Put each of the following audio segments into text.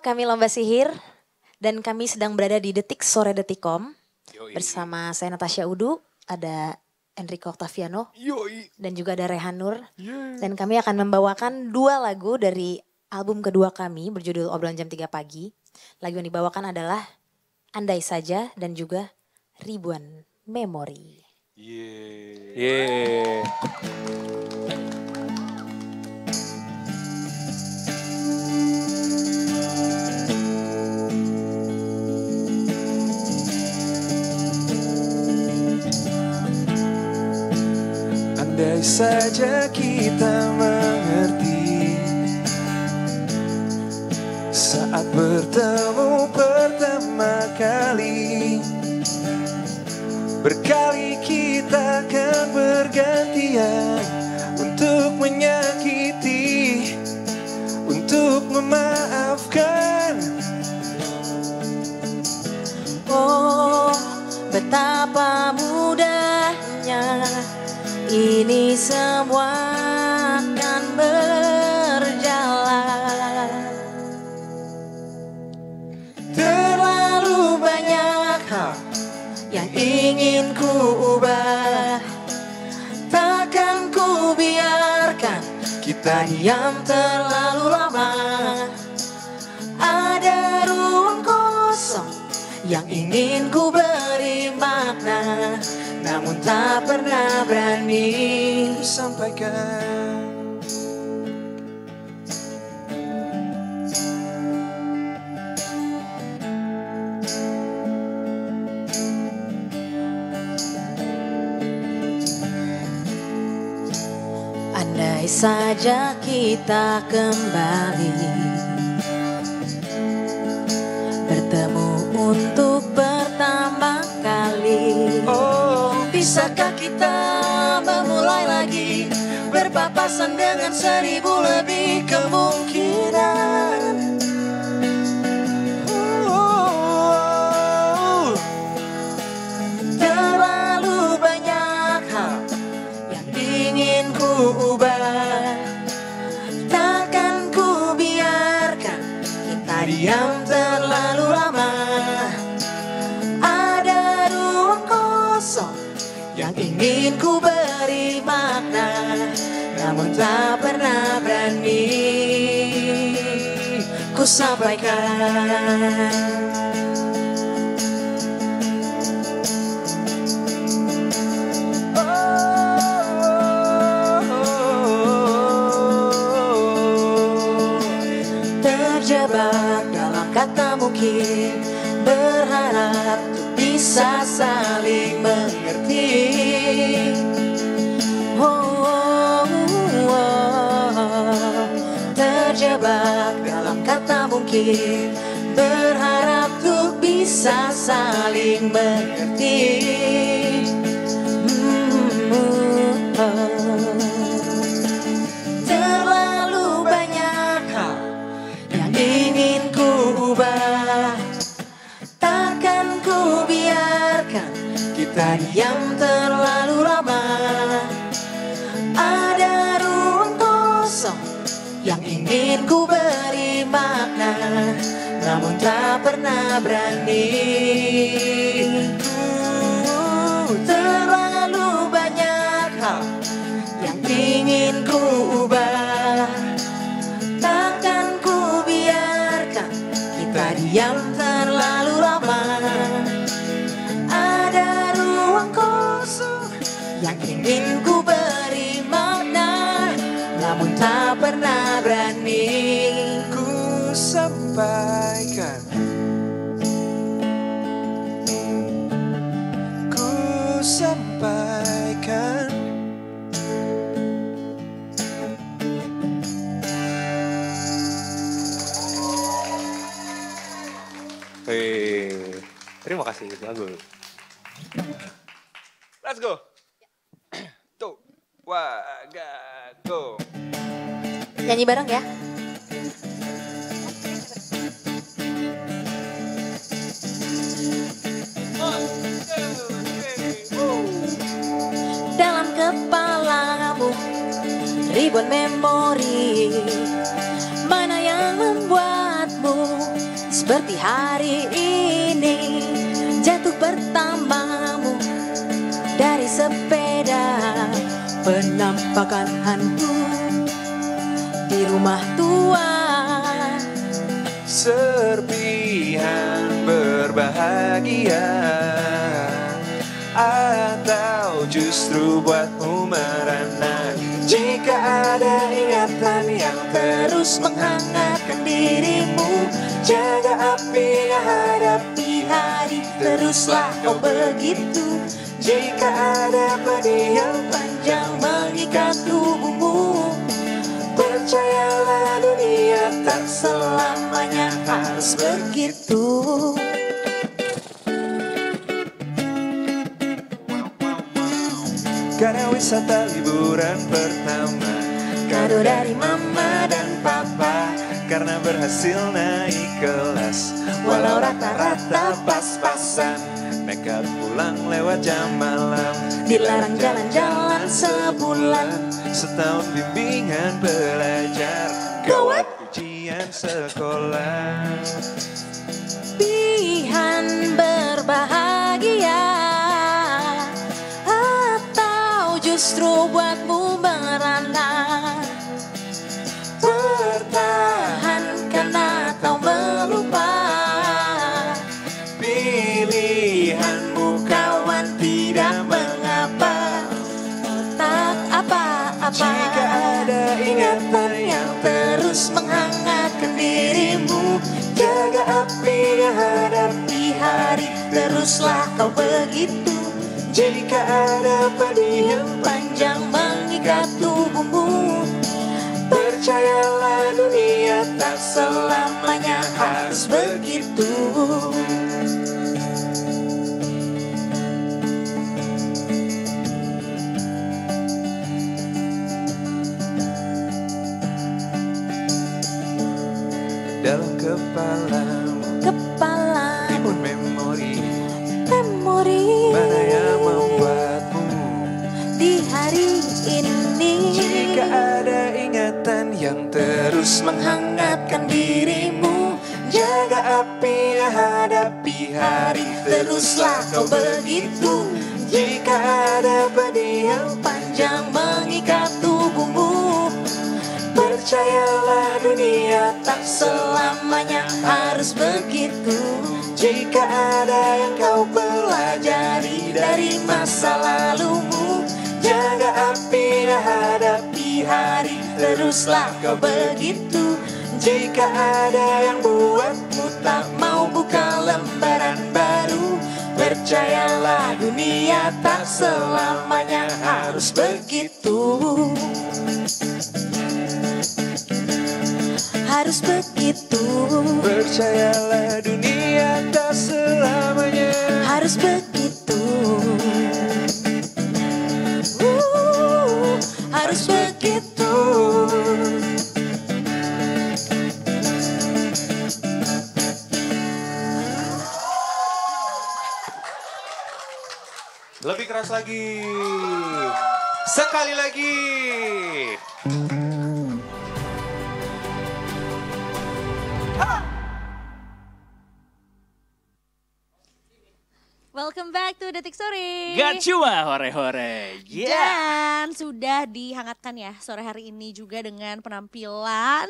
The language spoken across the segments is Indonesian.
kami Lomba Sihir dan kami sedang berada di Detik Sore Detikom bersama saya Natasha Udu, ada Enrico Octaviano dan juga ada Rehan Nur. Dan kami akan membawakan 2 lagu dari album kedua kami berjudul Obrolan Jam 3 Pagi. Lagu yang dibawakan adalah Andai Saja dan juga Ribuan Memori. Andai saja kita mengerti saat bertemu pertama kali. Berkali kita kan bergantian untuk menyakiti, untuk memaafkan. Oh, betapa mudahnya ini semua akan berjalan. Terlalu banyak hal yang ingin ku ubah, takkan ku biarkan kita diam terlalu lama. Ada ruang kosong yang ingin ku beri makna, namun tak pernah berani sampaikan. Andai saja kita kembali bertemu untuk pertama kali. Oh, bisakah kita memulai lagi, berpapasan dengan 1000 lebih kemungkinan. Terlalu banyak hal yang ingin ku ubah, takkan ku biarkan kita diam terlalu lama. Ada ruang kosong yang ingin ku beri makna, namun tak pernah berani ku sampaikan. Terjebak dalam kata mungkin, berharap untuk bisa saling mengerti. Terjebak dalam kata mungkin, berharap untuk bisa saling mengerti. Terlalu banyak hal yang ingin ku ubah, takkan ku biarkan kita diam terlalu lama. Ada ruang kosong yang ingin ku beri makna, namun tak pernah berani. Terlalu banyak hal yang ingin ku ubah, takkan ku biarkan kita diam terlalu lama. Ada ruang kosong yang ingin ku beri makna, namun tak pernah berani ku sampaikan. Ku sampaikan. Terima kasih lagu. Let's go. 2, 1, go. Nyanyi bareng ya. Dalam kepalamu ribuan memori, mana yang membuatmu Seperti hari ini jatuh pertamamu dari sepeda, penampakan hantu di rumah tua. Serpihan berbahagia atau justru buatmu merana. Jika ada ingatan yang terus menghangatkan dirimu, jaga apinya, hadapi hari, teruslah kau begitu. Jika ada pedih yang panjang mengikat tubuhmu, percayalah dunia tak selamanya harus begitu. Karena wisata liburan pertama, kado dari mama dan papa. Karena berhasil naik kelas, walau rata-rata pas-pasan. Nekat pulang lewat jam malam, dilarang jalan-jalan sebulan. Setahun bimbingan belajar, gawat ujian sekolah. Pihan berbahagia atau justru buatmu merana. Pertahankan atau melupa, pilihanmu kawan tidak mengapa. tak apa-apa. Jika ada ingatan yang terus menghangatkan dirimu, jaga apinya, hadapi hari, teruslah kau begitu. Jika ada pedih yang panjang mengikat tubuhmu, percayalah dunia tak selamanya harus begitu. Dalam kepalamu timbul memori mana yang membuatmu di hari ini. Jika ada ingatan yang terus menghangatkan dirimu, jaga apinya, hadapi hari, teruslah kau begitu. Jika ada pedih yang panjang mengikat tubuhmu, percayalah dunia tak selamanya harus begitu. Jika ada yang kau pelajari dari masa lalumu, jaga apinya, hadapi hari, teruslah kau begitu. Jika ada yang buatmu tak mau buka lembaran baru, percayalah dunia tak selamanya harus begitu. Harus begitu. Percayalah dunia tak selamanya Harus begitu. Harus begitu. Lebih keras lagi. Sekali lagi. Welcome back to Detik Sore. Gak cuma hore-hore. Dan sudah dihangatkan ya sore hari ini juga dengan penampilan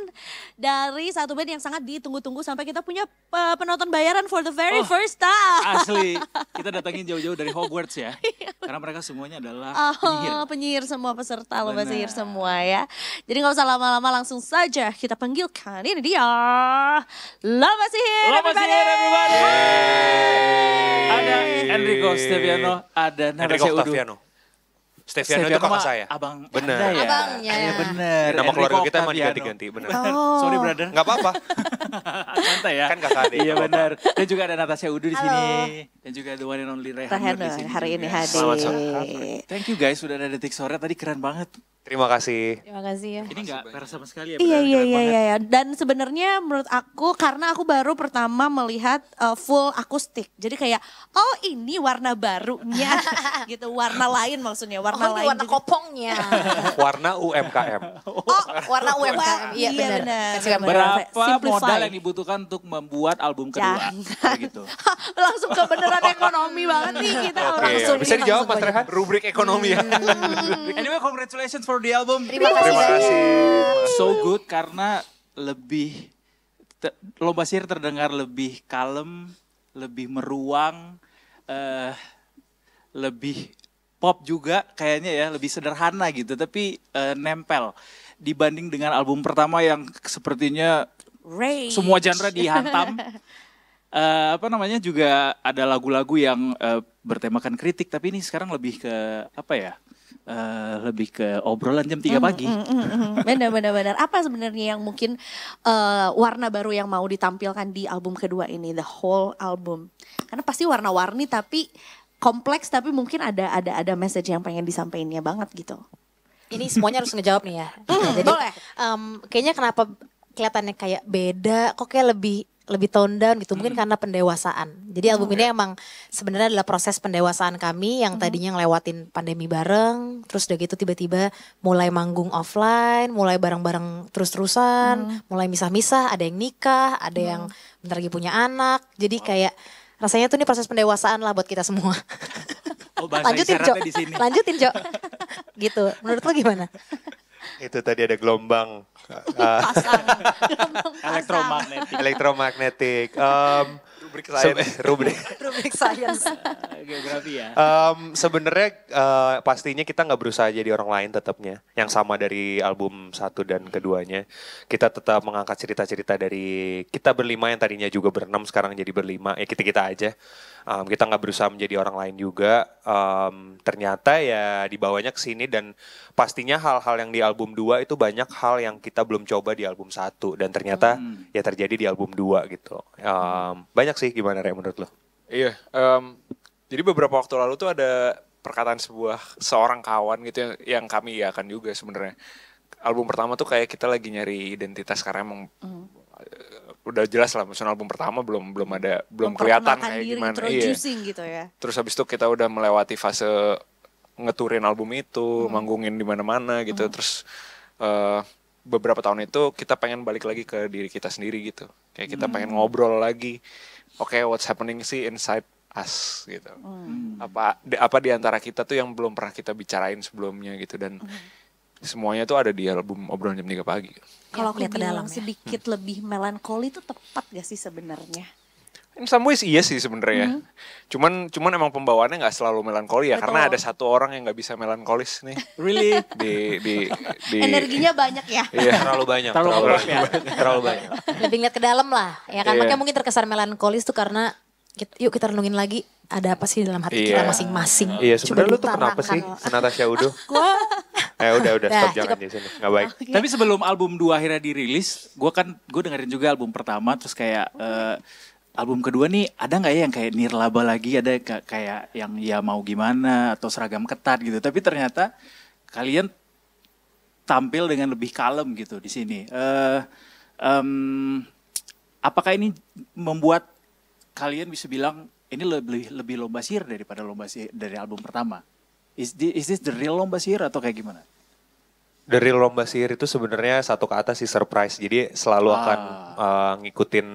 dari satu band yang sangat ditunggu-tunggu sampai kita punya penonton bayaran for the very first time. Asli, kita datangin jauh-jauh dari Hogwarts ya. Karena mereka semuanya adalah penyihir. Penyihir semua peserta lomba Benar. sihir semua ya. Jadi gak usah lama-lama, langsung saja kita panggilkan. Ini dia Lomba Sihir. Lomba everybody. Sihir everybody. Ada Enrico Steviano, ada Enrico Natasha Udu. Octaviano. Steviano itu kakak mah saya. Abang Bener. Anda ya? Abangnya. Iya bener. Nama Enrico keluarga kita emang Octaviano. diganti-ganti, bener. Sorry brother. Nggak apa-apa. Santai ya. Kan kakak adik, Iya nggak benar. Dan juga ada Natasha Udu di Halo. sini. Dan juga the one and only Rehanur di Rehanur sini hari juga. ini hadir. Selamat sore. Thank you guys sudah ada Detik Sore, tadi keren banget. Terima kasih. Terima kasih ya. Ini nggak peres sama sekali ya. Iya. Dan sebenarnya menurut aku karena aku baru pertama melihat full akustik. Jadi kayak oh ini warna barunya gitu. Warna lain maksudnya. Warna Oh, ini lain warna juga. kopongnya. Warna UMKM. Oh, warna UMKM. Iya benar. Berapa Simplify. modal yang dibutuhkan untuk membuat album kedua? Jangan. Kayak gitu. Langsung ke beneran ekonomi banget nih kita Oke, langsung. bisa dijawab Mas langsung Rehan? Rubrik ekonomi ya. Anyway, congratulations for the album. Terima kasih. So good karena Lomba Sihir terdengar lebih kalem, lebih meruang, lebih pop juga kayaknya ya, lebih sederhana gitu, tapi nempel dibanding dengan album pertama yang sepertinya Rage. semua genre dihantam. Juga ada lagu-lagu yang bertemakan kritik, tapi ini sekarang lebih ke lebih ke obrolan jam 3 pagi. Benar. Apa sebenarnya yang mungkin warna baru yang mau ditampilkan di album kedua ini, the whole album? Karena pasti warna-warni tapi kompleks, tapi mungkin ada message yang pengen disampaikannya banget gitu. Ini semuanya harus ngejawab nih ya. Jadi, boleh. Kayaknya kenapa kelihatannya kayak beda, kok kayak lebih tone down gitu, mungkin karena pendewasaan. Jadi album ini emang sebenarnya adalah proses pendewasaan kami yang tadinya ngelewatin pandemi bareng, terus udah gitu tiba-tiba mulai manggung offline, mulai bareng-bareng terus-terusan, mulai misah-misah, ada yang nikah, ada yang bentar lagi punya anak. Jadi kayak rasanya tuh ini proses pendewasaan lah buat kita semua. Oh, bahasa Lanjutin, isyaratnya Cok. di sini. Lanjutin, Cok. Gitu. Menurut lo gimana? Itu tadi ada gelombang elektromagnetik. Rubrik science. Rubrik science. Geografi ya. Sebenarnya pastinya kita nggak berusaha jadi orang lain tetapnya. Yang sama dari album 1 dan keduanya. Kita tetap mengangkat cerita-cerita dari kita berlima yang tadinya juga berenam sekarang jadi berlima. Ya kita-kita aja. Kita nggak berusaha menjadi orang lain juga. Ternyata ya dibawanya ke sini dan pastinya hal-hal yang di album 2 itu banyak hal yang kita belum coba di album 1 dan ternyata ya terjadi di album 2 gitu. Banyak sih, gimana Rey menurut lo? Iya, jadi beberapa waktu lalu tuh ada perkataan seorang kawan gitu yang kami iakan juga sebenarnya. Album pertama tuh kayak kita lagi nyari identitas karena emang udah jelas lah, maksudnya album pertama belum kelihatan kayak diri, gimana. introducing gitu ya. Terus habis itu kita udah melewati fase ngeturin album itu, manggungin di mana-mana gitu. Terus beberapa tahun itu kita pengen balik lagi ke diri kita sendiri gitu. Kayak kita pengen ngobrol lagi. Oke, what's happening sih inside us gitu. Apa di antara kita tuh yang belum pernah kita bicarain sebelumnya gitu, dan semuanya tuh ada di album Obrolan Jam 3 Pagi. Kalau aku lihat ke dalam bilang ya. sedikit lebih melankoli itu tepat gak sih sebenarnya? In some ways iya sih sebenarnya. Cuman emang pembawaannya nggak selalu melankoli ya, Betul. karena ada satu orang yang nggak bisa melankolis nih. Really? di Energinya banyak ya. Iya. Terlalu banyak. Terlalu banyak. Lebih ngeliat ke dalam lah. Ya kan, Iya. makanya mungkin terkesan melankolis tuh karena yuk kita renungin lagi ada apa sih dalam hati kita Iya. masing-masing. Iya, sebenarnya lu tuh kenapa diutarakan. sih, Natasha Udo? Gua Udah Nah, stop, jangan cukup. di sini. Nggak baik. Tapi sebelum album 2 akhirnya dirilis, gue dengerin juga album pertama, terus kayak album kedua nih ada nggak ya yang kayak nirlaba lagi, ada kayak yang ya mau gimana atau seragam ketat gitu. Tapi ternyata kalian tampil dengan lebih kalem gitu di sini. Apakah ini membuat kalian bisa bilang ini lebih lomba sihir daripada lomba sihir dari album pertama? Is this the real lomba sihir atau kayak gimana? Dari lomba sihir itu sebenarnya satu kata sih, surprise. Jadi selalu akan ngikutin.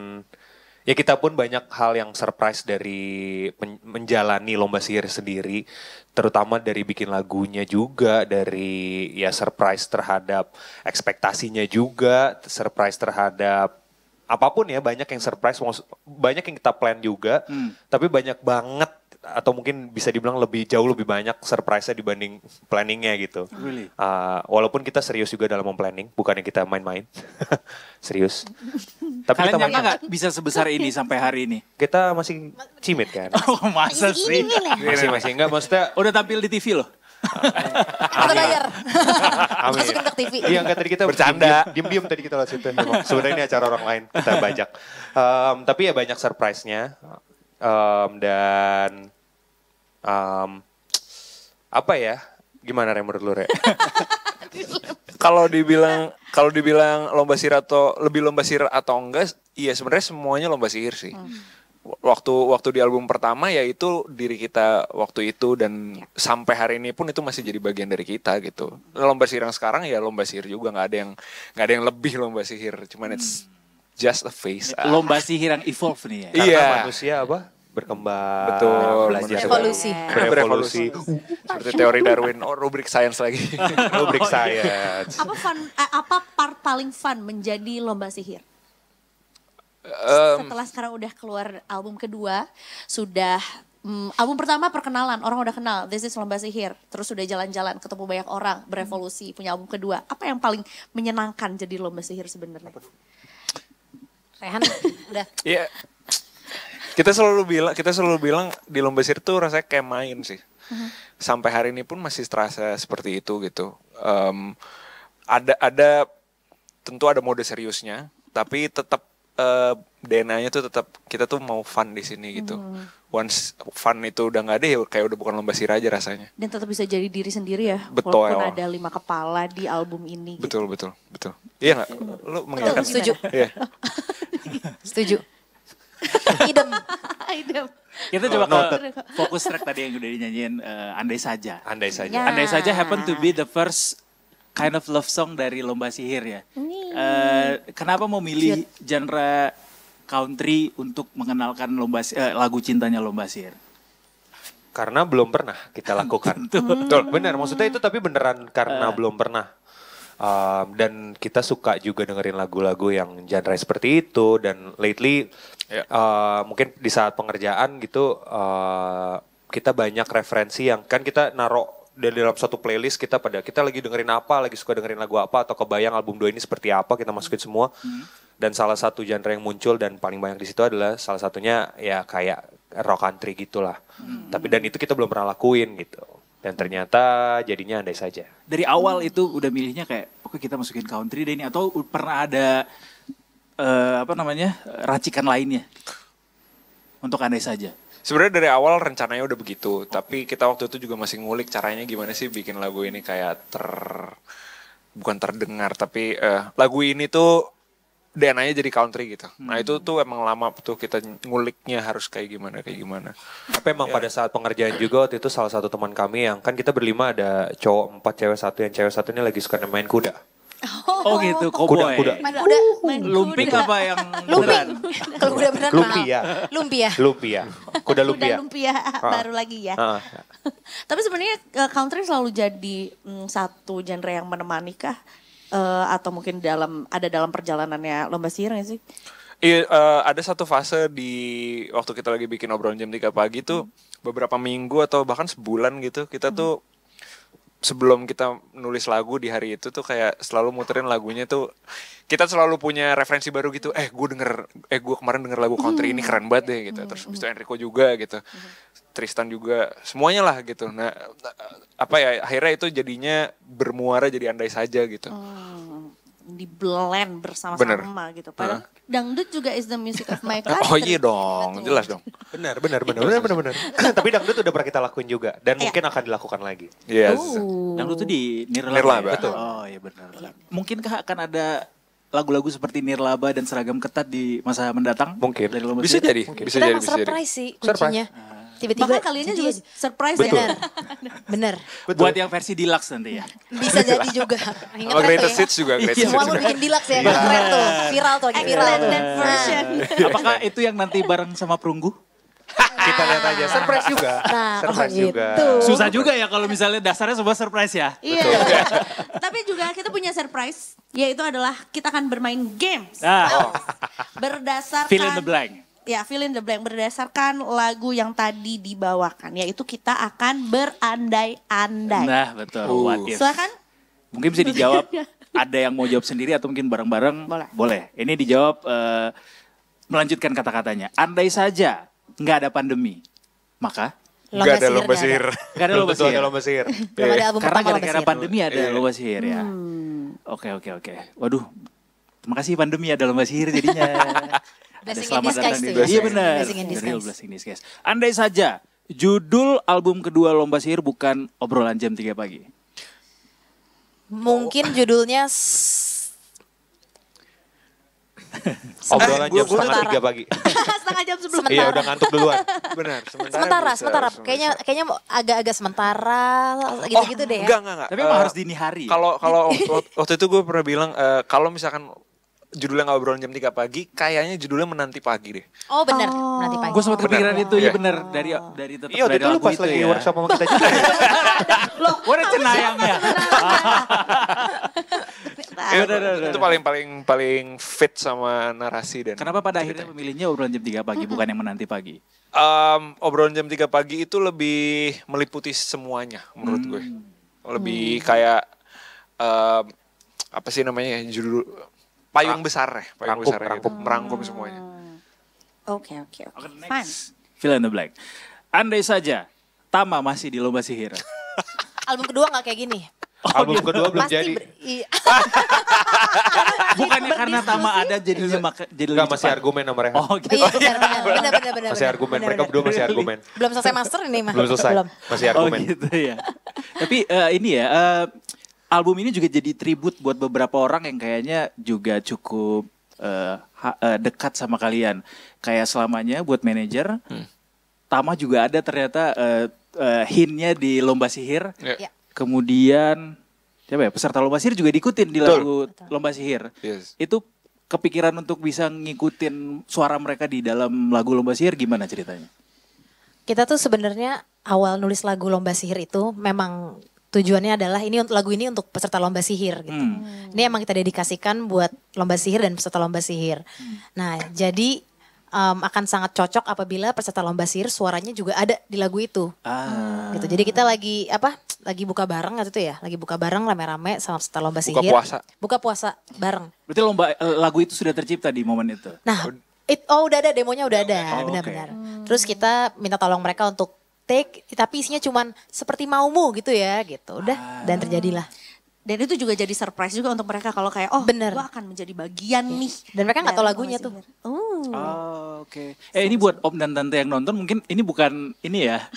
Ya kita pun banyak hal yang surprise dari menjalani lomba sihir sendiri. Terutama dari bikin lagunya juga, dari ya surprise terhadap ekspektasinya juga, surprise terhadap apapun ya, banyak yang surprise, banyak yang kita plan juga. Tapi banyak banget, atau mungkin bisa dibilang jauh lebih banyak surprise-nya dibanding planningnya gitu. Really? Walaupun kita serius juga dalam planning, bukannya kita main-main. Serius. Tapi Kalian kita nyangka nggak bisa sebesar ini sampai hari ini? kita masih cimit kan. Oh, masa sih? Masih enggak, maksudnya Udah tampil di TV loh. kita bayar. amin. Masukin ke TV. Iya, enggak, tadi kita Bercanda. Diem-diem tadi kita lewat situ. Emang. Sebenarnya ini acara orang lain, kita bajak. Tapi ya banyak surprise-nya. Dan apa ya? Gimana Re menurut lu, Re? Kalau dibilang lomba sihir atau lebih lomba sihir atau enggak, iya sebenarnya semuanya lomba sihir sih. Waktu di album pertama ya itu diri kita waktu itu dan sampai hari ini pun itu masih jadi bagian dari kita gitu. Lomba sihir yang sekarang ya lomba sihir juga, nggak ada yang lebih lomba sihir, cuman it's just a phase. Lomba sihir yang evolve nih ya. Karena Iya. manusia apa? Berkembang, Betul, belajar, Evolusi. berevolusi. Seperti teori Darwin, rubrik sains lagi. Rubrik science. Apa part paling fun menjadi lomba sihir? Setelah sekarang udah keluar album kedua, sudah album pertama perkenalan, orang udah kenal, this is lomba sihir. Terus udah jalan-jalan, ketemu banyak orang, berevolusi, punya album kedua. Apa yang paling menyenangkan jadi lomba sihir sebenarnya? Rehan udah. Iya. Kita selalu bilang di lomba sihir tuh rasanya kayak main sih. Sampai hari ini pun masih terasa seperti itu gitu. Tentu ada mode seriusnya, tapi tetap DNA-nya tuh tetap kita tuh mau fun di sini gitu. Once fun itu udah nggak ada ya kayak udah bukan lomba sihir aja rasanya. Dan tetap bisa jadi diri sendiri ya, Betul. walaupun ada 5 kepala di album ini. Betul. Iya nggak? Lu mengiyakan? Setuju. Iya. Setuju. Idem. Idem. Kita coba ke fokus track tadi yang udah dinyanyiin Andai Saja. Andai saja. Ya. Andai Saja happen to be the first kind of love song dari lomba sihir ya. Kenapa mau milih genre country untuk mengenalkan lagu cintanya lomba sihir? Karena belum pernah kita lakukan. Betul, benar. Maksudnya itu tapi beneran karena belum pernah. Dan kita suka juga dengerin lagu-lagu yang genre seperti itu. Dan lately mungkin di saat pengerjaan gitu kita banyak referensi yang kan kita naruh dari dalam satu playlist kita lagi dengerin apa, lagi suka dengerin lagu apa atau kebayang album 2 ini seperti apa, kita masukin semua. Dan salah satu genre yang muncul dan paling banyak di situ adalah salah satunya ya kayak rock country gitulah. Tapi dan itu kita belum pernah lakuin gitu. Dan ternyata jadinya andai saja. Dari awal itu udah milihnya kayak oke kita masukin country deh ini atau pernah ada racikan lainnya untuk andai saja? Sebenarnya dari awal rencananya udah begitu, tapi kita waktu itu juga masih ngulik caranya gimana sih bikin lagu ini kayak bukan terdengar, tapi lagu ini tuh DNA-nya jadi country gitu. Nah itu tuh emang lama tuh kita nguliknya harus kayak gimana. Tapi emang pada saat pengerjaan juga waktu itu salah satu teman kami yang kan kita berlima ada cowok 4 cewek 1 yang cewek 1 ini lagi suka main kuda. Oh gitu, cowboy. Kuda. Main kuda. Lumping apa yang beneran? Kalau kuda beneran Lumpia. Lumpia. Kuda Kuda lumpia. lumpia baru lagi ya. Tapi sebenarnya country selalu jadi satu genre yang menemani kah? Atau mungkin dalam perjalanannya lomba sihir nggak sih? Iya, ada satu fase di waktu kita lagi bikin obrolan jam 3 pagi tuh beberapa minggu atau bahkan sebulan gitu kita tuh sebelum kita nulis lagu di hari itu tuh kayak selalu muterin lagunya tuh kita selalu punya referensi baru gitu. Gue kemarin denger lagu country ini keren banget deh gitu. Terus habis itu Enrico juga gitu. Tristan juga, semuanya lah gitu. Nah, akhirnya itu jadinya bermuara jadi andai saja gitu. Di blend bersama-sama gitu. Padahal dangdut juga is the music of my country. Oh iya dong, jelas dong. Benar. Tapi dangdut udah pernah kita lakuin juga dan mungkin akan dilakukan lagi. Yes. Dangdut tuh di Nirlaba. Nirlaba. Betul. Oh iya benar. Mungkinkah akan ada lagu-lagu seperti Nirlaba dan Seragam Ketat di masa mendatang? Mungkin. Dari lomba Bisa sihir? jadi, bisa Kita jadi, emang bisa jadi. surprise sih kuncinya. Tiba-tiba Bahkan kaliannya juga surprise ya. Bener. Buat yang versi deluxe nanti ya. Bisa jadi juga. Sama Greatest Hits juga, Greatest Semua Hits. lu bikin deluxe ya, keren tuh. Viral tuh, lagi viral tuh. Extended version. Apakah itu yang nanti bareng sama Perunggu? Kita lihat aja. Surprise juga. Nah, Surprise kalau juga. gitu. Susah juga ya kalau misalnya dasarnya semua surprise ya. Iya. Tapi juga kita punya surprise, yaitu adalah kita akan bermain games. Berdasarkan Fill in the blank. Ya, fill in the blank berdasarkan lagu yang tadi dibawakan, yaitu kita akan berandai-andai. Nah betul. What if? Silakan. Mungkin bisa dijawab. Ada yang mau jawab sendiri atau mungkin bareng-bareng? Boleh. Ini dijawab melanjutkan kata-katanya. Andai saja nggak ada pandemi, maka Gak ada lomba sihir. nggak ada lomba sihir. Ada lomba sihir. Belum ada album Karena pertama lomba gara-gara sihir. pandemi ada lomba sihir ya. Oke. Waduh, terima kasih pandemi ada lomba sihir jadinya. Ada Blessing in selamat disguise datang di tuh ya. Iya benar. Blessing in The real disguise. blessing in disguise. Andai saja judul album kedua lomba sihir bukan obrolan jam 3 pagi. Mungkin judulnya Obrolan jam setengah sementara. 3 pagi. Setengah jam sebelum. Iya udah ngantuk duluan. Benar, sementara. Kayaknya agak-agak sementara gitu-gitu deh ya. Enggak. Tapi emang harus dini hari. Kalau waktu itu gue pernah bilang kalau misalkan judulnya nggak obrolan jam 3 pagi, kayaknya judulnya menanti pagi deh. Oh benar, nanti pagi. Gue sempat kepikiran itu, Iya. ya bener dari tetap Iya, dari itu lu lagu pas itu lagi ya. workshop sama kita juga. Gue udah cenayangnya. Itu paling fit sama narasi dan. Kenapa pada akhirnya memilihnya obrolan jam 3 pagi bukan yang menanti pagi? Obrolan jam 3 pagi itu lebih meliputi semuanya menurut gue. Lebih kayak apa sih namanya judul payung besar ya, merangkum semuanya. Oke. Oke, Fine. next. Fill in the blank. Andai saja Tama masih di lomba sihir. Album kedua nggak kayak gini. Album kedua belum jadi. Bukannya karena Tama ada jadinya jadi Enggak, lebih masih cepat. argumen sama Rehan. Oh gitu. Iya benar. Masih argumen, mereka berdua masih argumen. Belum selesai master ini mah. Belum selesai, masih argumen. Oh gitu ya. Tapi ini ya, album ini juga jadi tribut buat beberapa orang yang kayaknya juga cukup dekat sama kalian. Kayak selamanya buat manajer, Tama juga ada ternyata hintnya di lomba sihir. Ya. Kemudian siapa ya, peserta lomba sihir juga diikutin di lagu lomba sihir. Yes. Itu kepikiran untuk bisa ngikutin suara mereka di dalam lagu lomba sihir gimana ceritanya? Kita tuh sebenarnya awal nulis lagu lomba sihir itu memang tujuannya adalah lagu ini untuk peserta lomba sihir gitu. Ini emang kita dedikasikan buat lomba sihir dan peserta lomba sihir. Nah, jadi akan sangat cocok apabila peserta lomba sihir suaranya juga ada di lagu itu. Gitu. Jadi kita lagi buka bareng waktu itu ya, lagi buka bareng rame-rame sama peserta lomba sihir. Buka puasa bareng. Berarti lagu itu sudah tercipta di momen itu? Nah, udah ada demonya, udah ada, benar-benar. Terus kita minta tolong mereka untuk take, tapi isinya cuman seperti maumu gitu ya, gitu. Udah, dan terjadilah. Dan itu juga jadi surprise juga untuk mereka kalau kayak Bener. gue akan menjadi bagian nih. Dan mereka nggak tahu dari lagunya lomba tuh. sihir. Oke. Ini buat om dan tante yang nonton mungkin ini bukan ini ya.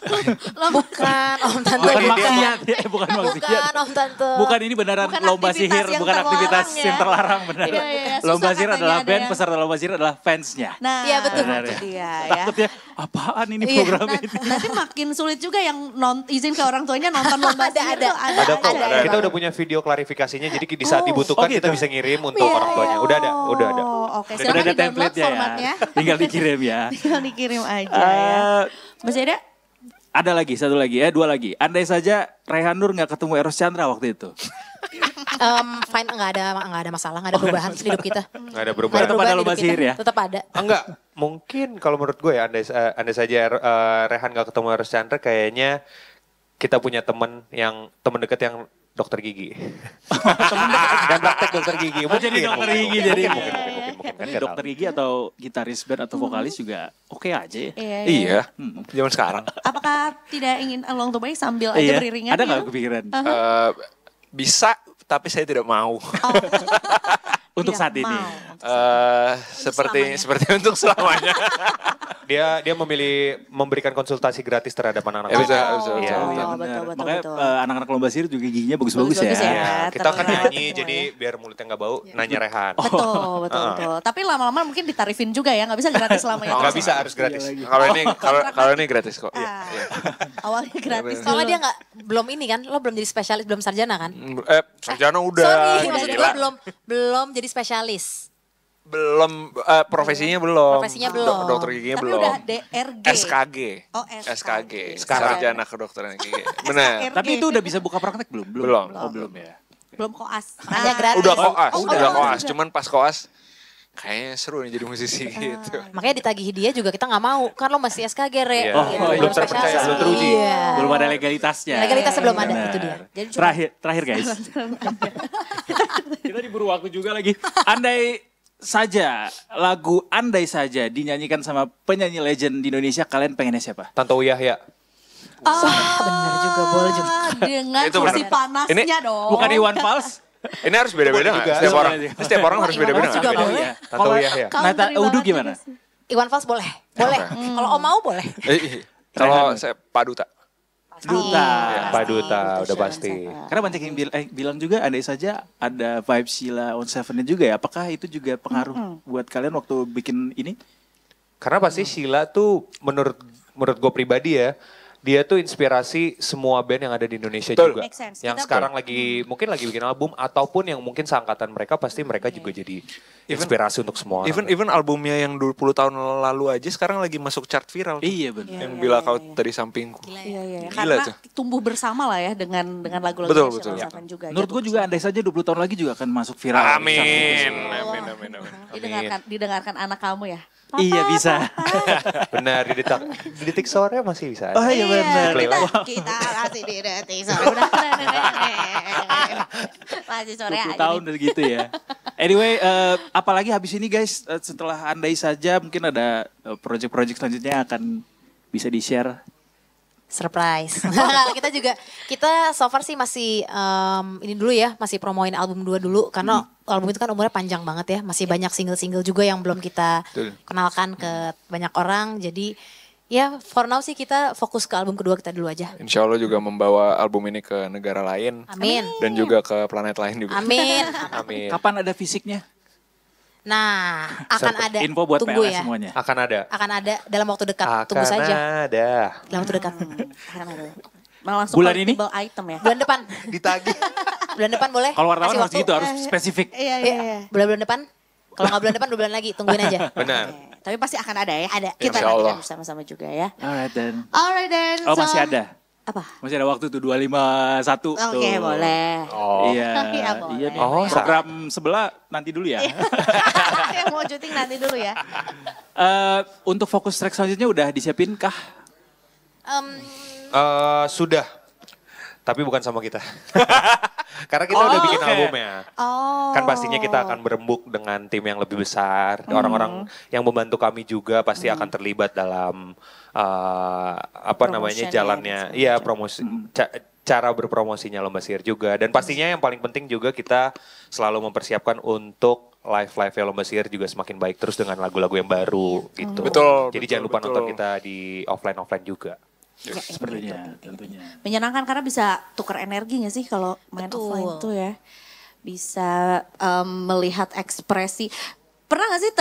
Bukan Om Tante. Bukan maksiat ya, bukan maksiat. Bukan Om Tante. Bukan ini beneran Bukan lomba aktivitas sihir, yang bukan aktivitas terlarang ya. yang terlarang benar. Iya, Lomba susah sihir katanya adalah ada band, yang- peserta lomba sihir adalah fansnya. Nah, Iya, betul. Benar itu ya. dia ya. Takutnya apaan ini Iya, program Nah, ini? nanti makin sulit juga yang izin ke orang tuanya nonton lomba sihir tuh Ada kok. ada. Kita udah punya video klarifikasinya, jadi di saat dibutuhkan gitu. kita bisa ngirim untuk orang tuanya. Udah ada. Oh, oke. Udah Silakan ada di-download template-nya formatnya. ya. Tinggal dikirim ya. Tinggal dikirim aja ya. Masih ada? Ada lagi, satu lagi ya, dua lagi. Andai saja Rehan Nur nggak ketemu Eros Chandra waktu itu. Fine, nggak ada masalah, nggak ada perubahan di hidup kita. Nggak ada Nggak perubahan. Tetap ada perubahan di lomba hidup kita. sihir ya? Tetap ada. Enggak, mungkin kalau menurut gue ya, andai saja Rehan gak ketemu Eros Chandra, kayaknya kita punya teman dekat yang dokter gigi. Dan praktek dokter gigi. Oh, jadi dokter gigi jadi. Mungkin. Kan nggak Dokter tahu. gigi atau gitaris band atau vokalis juga oke aja ya. Iya, zaman sekarang. Apakah tidak ingin along the way sambil aja Iya. beriringan? Ada gitu? nggak kepikiran? Bisa, tapi saya tidak mau. Untuk Tidak saat ini. mau. Seperti untuk selamanya. Dia memilih memberikan konsultasi gratis terhadap anak-anak. Ya, bisa. Iya. Oh, iya betul, benar. betul, Makanya betul. anak-anak lomba sihir juga giginya bagus-bagus ya. Bagus-bagus ya. Iya, kita kan terlihat nyanyi semua jadi ya. biar mulutnya nggak bau, nanya Rehan. Betul. Tapi lama-lama mungkin ditarifin juga ya, nggak bisa gratis selamanya. Nggak bisa, harus gratis. Kalau ini gratis kok. Ah, Awalnya gratis. Soalnya dia belum ini kan, lo belum jadi spesialis, belum sarjana kan? Sarjana udah. Sorry, maksud gila. gue belum jadi spesialis. Belum profesinya belum. Profesinya belum. Dokter giginya Tapi belum. udah DRG. SKG. Oh, SKG. SKG. Sekarang. Sarjana kedokteran gigi. Benar. Tapi itu udah bisa buka praktek belum? Belum. Oh belum ya. Belum koas. Makanya gratis. Udah koas, Oh, udah udah koas. juga. Cuman pas koas kayaknya seru nih jadi musisi gitu. Makanya ditagih dia juga kita nggak mau, kan lo masih SKG Re. Iya. Oh, Gitu, iya. Belum terpercaya, spesialis. belum teruji. Iya. Belum ada legalitasnya. Legalitasnya belum ada, Benar. itu dia. Jadi cuma- Terakhir guys. Kita diburu waktu juga lagi. Andai saja lagu Andai saja dinyanyikan sama penyanyi legend di Indonesia, kalian pengennya siapa? Tanto Yahya. Bener juga, boleh juga. Dengan Itu kursi benar. panasnya dong. Bukan Iwan Fals? Ini harus beda-beda Boleh nggak? juga. Setiap Boleh orang, juga. setiap orang harus Iwan beda-beda Fals juga nggak? boleh. Tanto Kalau Yahya. Nata Country Udu banget gimana? juga sih. Iwan Fals boleh. Boleh. Kalau Om mau boleh. Kalau saya Pak Duta. Duta. Pak Duta, udah pasti. Karena banyak yang bilang juga andai saja ada vibe Sheila on Seven juga ya. Apakah itu juga pengaruh buat kalian waktu bikin ini? Karena pasti Sheila tuh menurut gue pribadi ya, dia tuh inspirasi semua band yang ada di Indonesia juga. Make sense. Yang Kita sekarang mungkin lagi bikin album ataupun yang mungkin seangkatan mereka pasti mereka juga jadi inspirasi untuk semua orang. Even albumnya yang 20 tahun lalu aja sekarang lagi masuk chart viral. Iya benar. Yang Bila Kau Dari Sampingku. Iya. Gila Karena tuh. tumbuh bersama lah ya dengan lagu-lagu Betul, National betul. Seven juga. Menurut gue juga andai saja 20 tahun lagi juga akan masuk viral. Amin. Didengarkan anak kamu ya. Iya bisa. Benar, di detik sore masih bisa. Oh iya benar. Kita masih di detik sore. Udah. Masih sore 20 aja. tahun udah gitu ya. Anyway, apalagi habis ini guys, setelah andai saja mungkin ada project-project selanjutnya akan bisa di-share. Surprise. kita so far sih masih ini dulu ya, masih promoin album 2 dulu karena album itu kan umurnya panjang banget ya, masih banyak single-single juga yang belum kita kenalkan ke banyak orang. Jadi ya for now sih kita fokus ke album kedua kita dulu aja. Insya Allah juga membawa album ini ke negara lain. Amin. Dan juga ke planet lain juga. Amin. Amin. Kapan ada fisiknya? Nah, akan ada. Info buat Tunggu PLS ya. semuanya. Akan ada. Akan ada dalam waktu dekat. Tunggu Akan saja. ada. Dalam waktu dekat. Akan ada. Malah langsung Bulan ini? collectible item ya. Bulan depan. Ditagih. Bulan depan boleh? Kalau wartawan Kasih harus waktu. gitu, harus spesifik. Iya. Bulan depan. Kalau nggak bulan depan, 2 bulan lagi. Tungguin aja. Benar. Tapi pasti akan ada ya. Ada. Kita Insya Allah. nantikan bersama-sama juga ya. Alright then. Alright then. Oh masih ada? Apa? Masih ada waktu tuh 251 tuh. Oke, boleh. Oh. Iya, Iya, boleh. iya nih. Oh, Program sebelah nanti dulu ya. Yang mau syuting nanti dulu ya. Untuk fokus track selanjutnya udah disiapin kah? Sudah. Tapi bukan sama kita. Karena kita udah bikin albumnya. Kan pastinya kita akan berembuk dengan tim yang lebih besar. Orang-orang yang membantu kami juga pasti akan terlibat dalam Promotion jalannya. ya, Iya, promosi cara berpromosinya Lomba Sihir juga. Dan pastinya yang paling penting juga kita selalu mempersiapkan untuk live Lomba Sihir juga semakin baik terus dengan lagu-lagu yang baru gitu. Betul, Jadi betul, jangan lupa betul. nonton kita di offline juga. Ya, Sepertinya, tentunya. menyenangkan karena bisa tukar energi gak sih kalau main Betul. offline tuh ya. Bisa melihat ekspresi. Pernah gak sih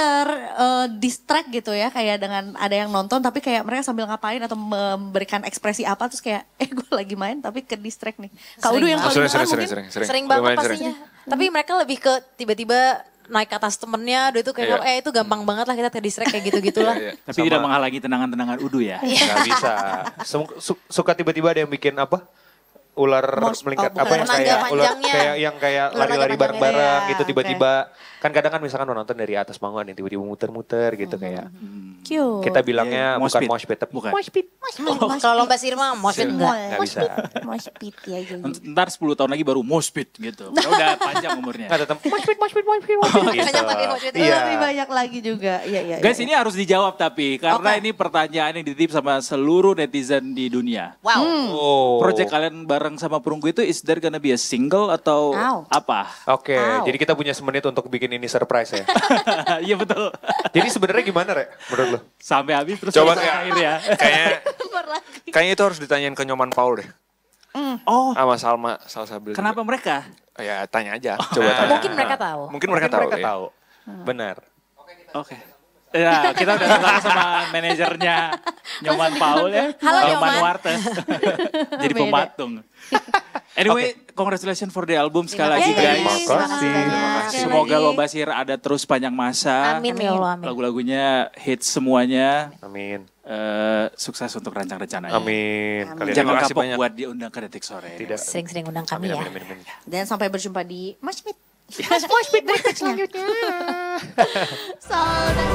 distract gitu ya kayak dengan ada yang nonton tapi kayak mereka sambil ngapain atau memberikan ekspresi apa terus kayak gue lagi main tapi ke distract nih. Kak Udu yang paling besar mungkin Sering banget pastinya. Tapi mereka lebih ke tiba-tiba naik ke atas temennya, udah itu kayak itu gampang banget lah kita terdistract kayak gitu-gitulah. Tapi tidak menghalangi tenangan-tenangan Udu ya. Nggak bisa. Suka tiba-tiba ada yang bikin apa? Ular melingkar bukan. apa yang Naga kayak ular panjangnya. yang kayak Ular lari-lari naga bareng-bareng panjangnya, gitu ya, tiba-tiba kan kadang kan misalkan nonton dari atas panggung yang tiba-tiba muter-muter gitu kayak Cute. kita bilangnya Mosh bukan pit. mosh pit tapi Bukan. mosh pit. Kalau lomba sihir mah moshpit enggak. Nggak bisa. Mosh pit ya. Ntar 10 tahun lagi baru moshpit gitu. Karena udah panjang umurnya. Nggak tetap mosh pit Banyak lagi moshpit. Iya. Lebih banyak lagi juga. Iya. Guys ini harus dijawab tapi karena Oke. ini pertanyaan yang dititip sama seluruh netizen di dunia. Wow. Oh. Project kalian bareng sama Perunggu itu is there gonna be a single atau Ow. apa? Oke, Ow. jadi kita punya semenit untuk bikin ini surprise ya. Iya betul. Jadi sebenarnya gimana, Rek, menurut lo? Sampai habis terus Coba sampai akhir ya. Kayaknya itu harus ditanyain ke Nyoman Paul deh. Oh, Sama Salma Salsabil. kenapa mereka? Ya tanya aja. Coba tanya. Mungkin mereka tahu. Mungkin mereka tahu. ya. tahu. Benar. Oke. Ya, kita udah kenal sama manajernya Nyoman Paul ya. Halo, Nyoman Nyoman. Warte. Jadi pematung. Anyway, congratulations for the album sekali lagi Terima guys. kasih. Terima kasih. Sekali Semoga lagi. Lomba Sihir ada terus panjang masa. Amin ya Allah, amin. Lagu-lagunya hits semuanya. Amin. Sukses untuk rancang rencananya. Amin. Kalian Jangan Terima kasih kapok banyak. buat diundang ke Detik Sore. Tidak. Sering-sering undang kami Amin, ya. amin, amin, amin. Dan sampai berjumpa di Moshpit. Moshpit berikutnya. Saudara.